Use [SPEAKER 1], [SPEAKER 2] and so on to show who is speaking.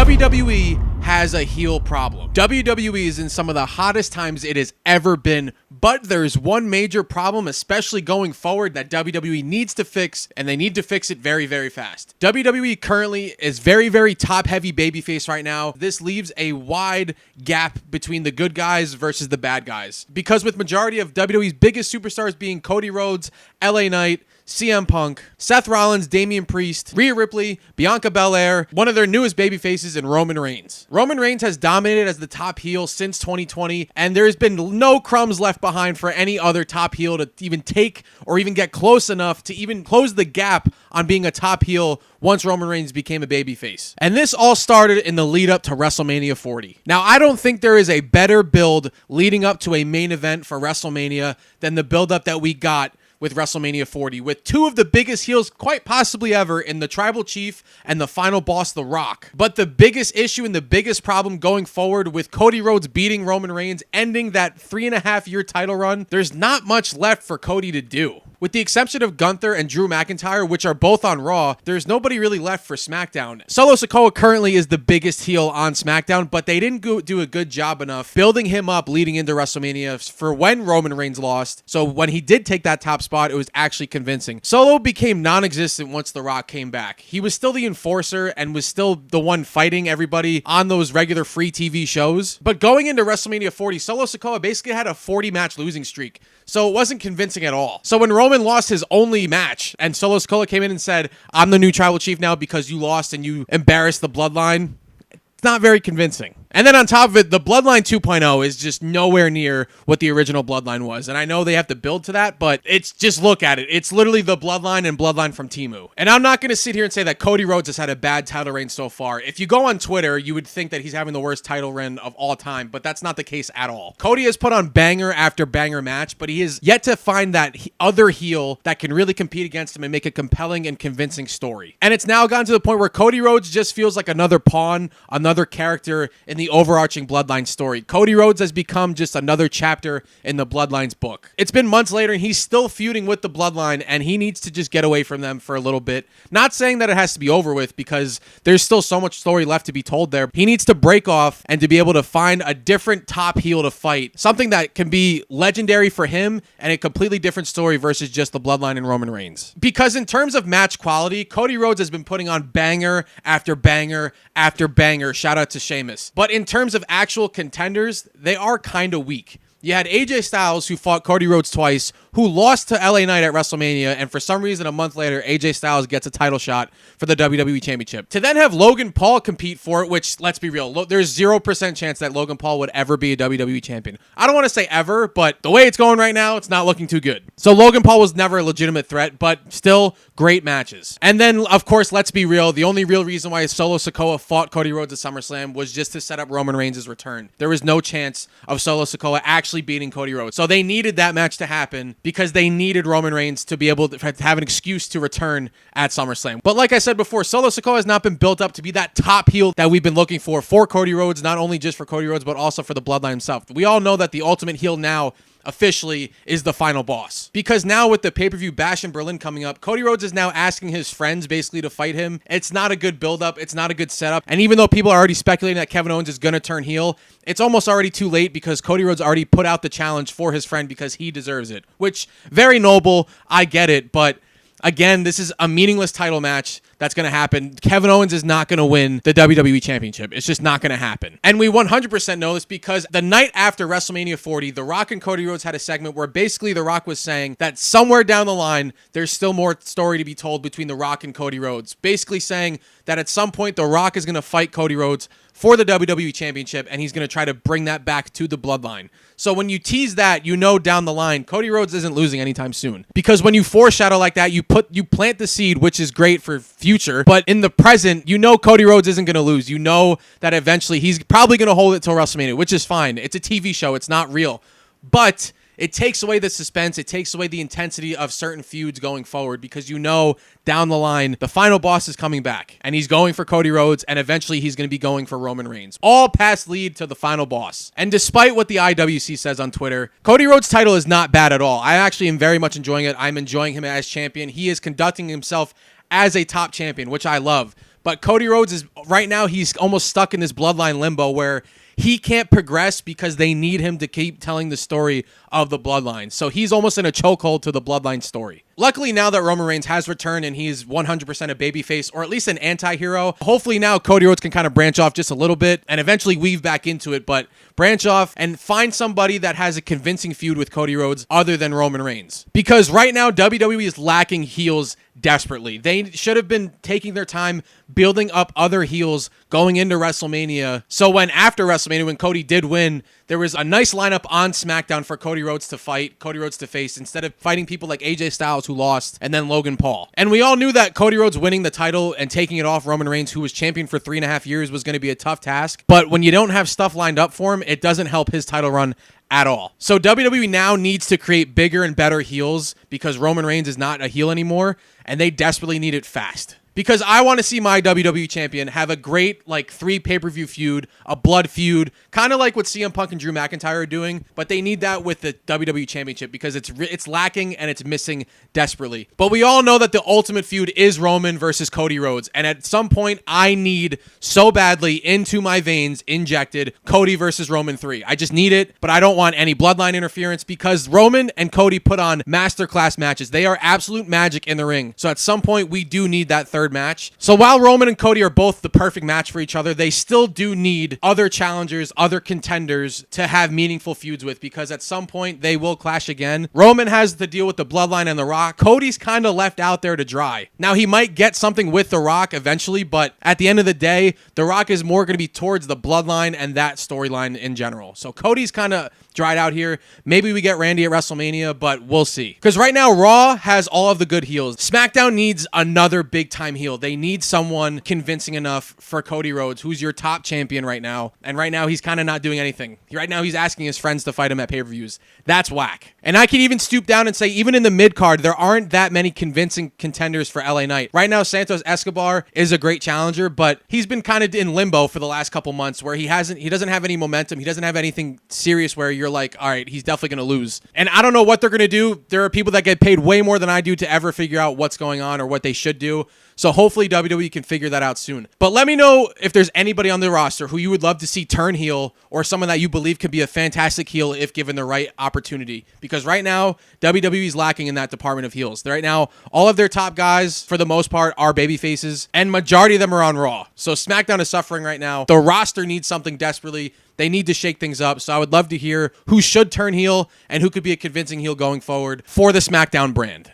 [SPEAKER 1] WWE has a heel problem. WWE is in some of the hottest times it has ever been, but there's one major problem, especially going forward, that WWE needs to fix, and they need to fix it very, very fast. WWE currently is very, very top-heavy babyface right now. This leaves a wide gap between the good guys versus the bad guys, because with majority of WWE's biggest superstars being Cody Rhodes, LA Knight, CM Punk, Seth Rollins, Damian Priest, Rhea Ripley, Bianca Belair, one of their newest babyfaces, and Roman Reigns. Roman Reigns has dominated as the top heel since 2020, and there's been no crumbs left behind for any other top heel to even take or even get close enough to even close the gap on being a top heel once Roman Reigns became a babyface. And this all started in the lead up to WrestleMania 40. Now, I don't think there is a better build leading up to a main event for WrestleMania than the build up that we got with WrestleMania 40, with two of the biggest heels quite possibly ever in the Tribal Chief and the final boss, The Rock. But the biggest issue and the biggest problem going forward with Cody Rhodes beating Roman Reigns, ending that 3.5-year title run, there's not much left for Cody to do. With the exception of Gunther and Drew McIntyre, which are both on Raw, there's nobody really left for SmackDown. Solo Sikoa currently is the biggest heel on SmackDown, but they didn't do a good job enough building him up leading into WrestleMania for when Roman Reigns lost. So when he did take that top spot, it was actually convincing. Solo became non-existent once The Rock came back. He was still the enforcer and was still the one fighting everybody on those regular free TV shows. But going into WrestleMania 40, Solo Sikoa basically had a 40-match losing streak. So it wasn't convincing at all. So when Roman lost his only match and Solo Sikoa came in and said, "I'm the new Tribal Chief now because you lost and you embarrassed the Bloodline," it's not very convincing. And then on top of it, the Bloodline 2.0 is just nowhere near what the original Bloodline was. And I know they have to build to that, but it's just look at it. It's literally the Bloodline and Bloodline from Temu. And I'm not going to sit here and say that Cody Rhodes has had a bad title reign so far. If you go on Twitter, you would think that he's having the worst title reign of all time, but that's not the case at all. Cody has put on banger after banger match, but he has yet to find that other heel that can really compete against him and make a compelling and convincing story. And it's now gotten to the point where Cody Rhodes just feels like another pawn, another character in the overarching Bloodline story. Cody Rhodes has become just another chapter in the Bloodline's book. It's been months later and he's still feuding with the Bloodline, and he needs to just get away from them for a little bit. Not saying that it has to be over with, because there's still so much story left to be told there. He needs to break off and to be able to find a different top heel to fight. Something that can be legendary for him and a completely different story versus just the Bloodline and Roman Reigns. Because in terms of match quality, Cody Rhodes has been putting on banger after banger after banger. Shout out to Sheamus. But in terms of actual contenders, they are kind of weak. You had AJ Styles, who fought Cody Rhodes twice, who lost to LA Knight at WrestleMania, and for some reason, a month later, AJ Styles gets a title shot for the WWE Championship. To then have Logan Paul compete for it, which, let's be real, there's 0% chance that Logan Paul would ever be a WWE Champion. I don't want to say ever, but the way it's going right now, it's not looking too good. So Logan Paul was never a legitimate threat, but still great matches. And then, of course, let's be real, the only real reason why Solo Sikoa fought Cody Rhodes at SummerSlam was just to set up Roman Reigns' return. There was no chance of Solo Sikoa actually beating Cody Rhodes. So they needed that match to happen because they needed Roman Reigns to be able to have an excuse to return at SummerSlam. But like I said before, Solo Sikoa has not been built up to be that top heel that we've been looking for Cody Rhodes, not only just for Cody Rhodes, but also for the Bloodline himself. We all know that the ultimate heel now officially is the final boss. Because now with the pay-per-view Bash in Berlin coming up, Cody Rhodes is now asking his friends basically to fight him. It's not a good build-up. It's not a good setup. And even though people are already speculating that Kevin Owens is going to turn heel, it's almost already too late because Cody Rhodes already put out the challenge for his friend because he deserves it. Which, very noble. I get it. But again, this is a meaningless title match that's going to happen. Kevin Owens is not going to win the WWE Championship. It's just not going to happen. And we 100% know this because the night after WrestleMania 40, The Rock and Cody Rhodes had a segment where basically The Rock was saying that somewhere down the line, there's still more story to be told between The Rock and Cody Rhodes. Basically saying that at some point, The Rock is going to fight Cody Rhodes for the WWE Championship, and he's going to try to bring that back to the Bloodline. So when you tease that, you know down the line, Cody Rhodes isn't losing anytime soon. Because when you foreshadow like that, you plant the seed, which is great for future, but in the present, you know Cody Rhodes isn't going to lose. You know that eventually he's probably going to hold it till WrestleMania, which is fine. It's a TV show. It's not real. But it takes away the suspense. It takes away the intensity of certain feuds going forward because you know down the line, the final boss is coming back and he's going for Cody Rhodes and eventually he's going to be going for Roman Reigns. All paths lead to the final boss. And despite what the IWC says on Twitter, Cody Rhodes' title is not bad at all. I actually am very much enjoying it. I'm enjoying him as champion. He is conducting himself as a top champion, which I love. But Cody Rhodes is right now, he's almost stuck in this bloodline limbo where he can't progress because they need him to keep telling the story of the bloodline. So he's almost in a chokehold to the bloodline story. Luckily, now that Roman Reigns has returned and he's 100% a babyface, or at least an anti-hero, hopefully now Cody Rhodes can kind of branch off just a little bit and eventually weave back into it, but branch off and find somebody that has a convincing feud with Cody Rhodes other than Roman Reigns. Because right now, WWE is lacking heels desperately. They should have been taking their time building up other heels going into WrestleMania. So when after WrestleMania, when Cody did win, there was a nice lineup on SmackDown for Cody Rhodes to fight, Cody Rhodes to face, instead of fighting people like AJ Styles who lost, and then Logan Paul. And we all knew that Cody Rhodes winning the title and taking it off Roman Reigns, who was champion for 3.5 years, was going to be a tough task. But when you don't have stuff lined up for him, it doesn't help his title run at all. So WWE now needs to create bigger and better heels because Roman Reigns is not a heel anymore, and they desperately need it fast. Because I want to see my WWE champion have a great, like, 3 pay-per-view feud, a blood feud, kind of like what CM Punk and Drew McIntyre are doing, but they need that with the WWE Championship because it's lacking and it's missing desperately. But we all know that the ultimate feud is Roman versus Cody Rhodes, and at some point, I need so badly into my veins injected Cody versus Roman 3. I just need it, but I don't want any bloodline interference because Roman and Cody put on masterclass matches. They are absolute magic in the ring. So at some point, we do need that third match. So while Roman and Cody are both the perfect match for each other, they still do need other challengers, other contenders to have meaningful feuds with because at some point they will clash again. Roman has to deal with the Bloodline and The Rock. Cody's kind of left out there to dry. Now he might get something with The Rock eventually, but at the end of the day, The Rock is more going to be towards the Bloodline and that storyline in general. So Cody's kind of dried out here. Maybe we get Randy at WrestleMania, but we'll see. Because right now, Raw has all of the good heels. SmackDown needs another big-time heel. They need someone convincing enough for Cody Rhodes, who's your top champion right now. And right now, he's kind of not doing anything. Right now, he's asking his friends to fight him at pay-per-views. That's whack. And I can even stoop down and say, even in the mid-card, there aren't that many convincing contenders for LA Knight. Right now, Santos Escobar is a great challenger, but he's been kind of in limbo for the last couple months where he doesn't have any momentum. He doesn't have anything serious where you're like, all right, he's definitely going to lose. And I don't know what they're going to do. There are people that get paid way more than I do to ever figure out what's going on or what they should do. So hopefully WWE can figure that out soon. But let me know if there's anybody on the roster who you would love to see turn heel or someone that you believe could be a fantastic heel if given the right opportunity. Because right now, WWE is lacking in that department of heels. Right now, all of their top guys, for the most part, are baby faces, and majority of them are on Raw. So SmackDown is suffering right now. The roster needs something desperately. They need to shake things up. So I would love to hear who should turn heel and who could be a convincing heel going forward for the SmackDown brand.